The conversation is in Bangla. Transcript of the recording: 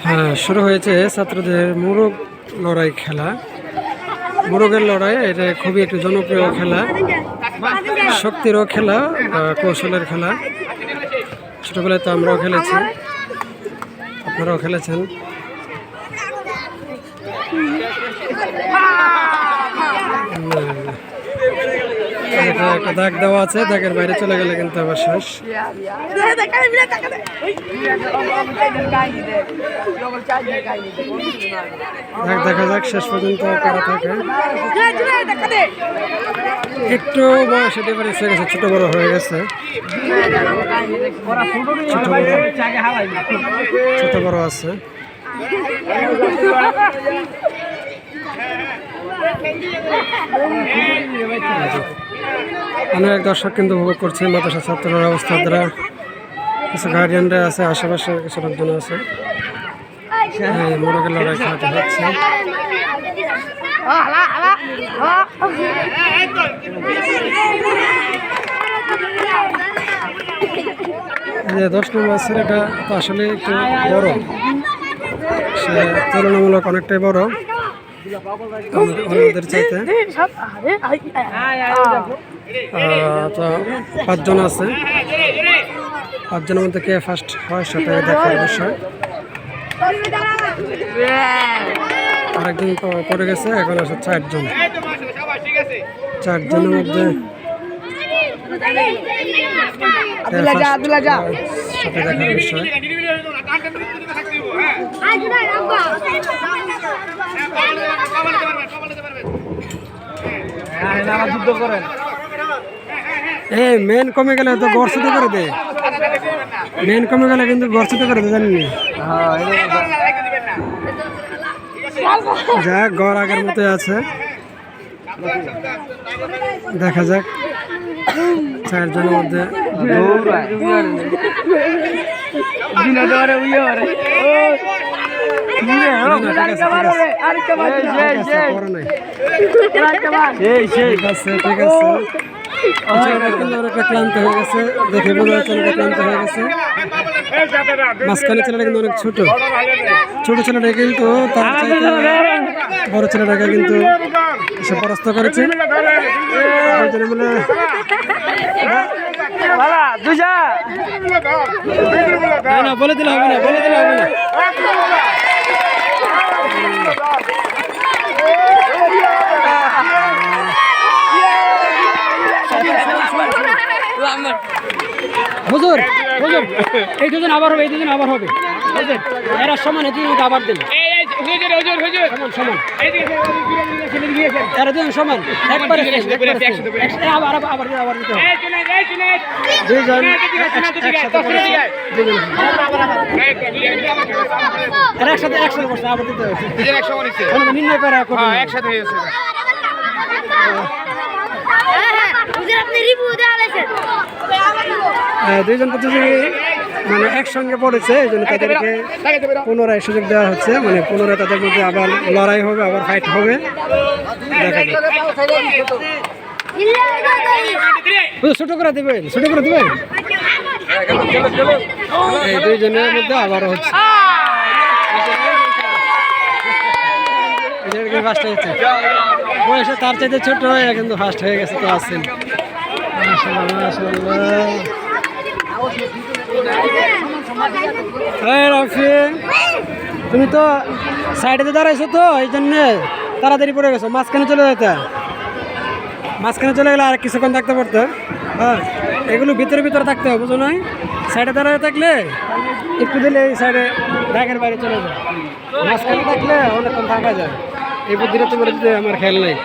হ্যাঁ, শুরু হয়েছে ছাত্রদের মোরগ লড়াই খেলা। মোরগের লড়াই এটা খুবই একটি জনপ্রিয় খেলা, শক্তিরও খেলা, কৌশলের খেলা। ছোটবেলায় তো আমরাও খেলেছি, আপনারাও খেলেছেন। এটা একটা দাগ দেওয়া আছে, দাগের বাইরে চলে গেলে কিন্তু আবার শেষ। দেখা যাক শেষ পর্যন্ত কারা থাকে। একটু বয়সে ডিফারেন্স হয়ে গেছে, ছোট বড় হয়ে গেছে, ছোট বড় আছে। অনেক দর্শক কিন্তু উপভোগ করছে মাদ্রাসা ছাত্ররা অবস্থা দ্বারা। কিছু গার্ডিয়ানরা আছে, আশেপাশে কিছু লোকজন আছে। মোরগের লড়াই খেলাটা হচ্ছে। যে 10 নম্বর ছেলেটা তো আসলে একটু বড়, সে তুলনামূলক অনেকটাই বড় আমাদের চাইতে। তো 5 জন আছে, 5 জনের মধ্যে কে ফার্স্ট হয় সেটা দেখার বিষয়। আরেকজন পড়ে গেছে, এখন আছে 4 জন। 4 জনের মধ্যে সেটা দেখার বিষয়। এই মেন কমে গেলে তো গর্ষিত করে দে, মেন কমে গেলে কিন্তু গর্ষিত করে দে, জানি যাক গড় আগের মতোই আছে। দেখা যাক 4 জনের মধ্যে ঠিক আছে। ক্লান্ত হয়ে গেছে, দেখে বোঝা যাচ্ছে ক্লান্ত হয়ে গেছে। মাঝখানে ছেলেটা কিন্তু অনেক ছোট, ছোট ছেলেটা কিন্তু তার চাইতে বড় ছেলেটাকে কিন্তু সে পরাস্ত করেছে। বলে দিলে হবে না, বলে দিলে হবে না। হুজুর হুজুর, এই দুজন আবার হবে, এই দুজন আবার হবে। এরা সমান, এই দুজন আবার দিন সমান, এরা দুজন সমান, একবারে আবার আবার আবার দিতে হবে। দুইজন এরা একসাথে বসে আবার দিতে হবে। নির্ণয় করা একসাথে হয়েছে। দুইজন প্রতিযোগী মানে একসঙ্গে পড়েছে, এই জন্য তাদেরকে পুনরায় সুযোগ দেওয়া হচ্ছে। মানে পুনরায় তাদের মধ্যে আবার লড়াই হবে, আবার ফাইট হবে। দেখা যাক, ছোট করে দেবেন, ছোট করে দেবেন। এই দুইজনের মধ্যে আবারও হচ্ছে। ফার্স্ট হয়েছে, বয়সে তার চাইতে ছোট হয়ে কিন্তু ফার্স্ট হয়ে গেছে। তো আছেন তুমি তো সাইডে দাঁড়াইছো, তো এই জন্য তাড়াতাড়ি পড়ে গেছো। মাঝখানে চলে যেতে, মাঝখানে চলে গেলে আর কিছুক্ষণ থাকতে পারতো। হ্যাঁ, এগুলো ভিতরে ভিতরে থাকতে হবে, বুঝো নয়? সাইডে দাঁড়ায় থাকলে একটু দিলে এই সাইডে ব্যাগের বাইরে চলে যায়, মাঝখানে থাকলে অনেকক্ষণ থাকা যায়। এই বুদ্ধিটা তো বলে দিতে আমার খেয়াল নেই।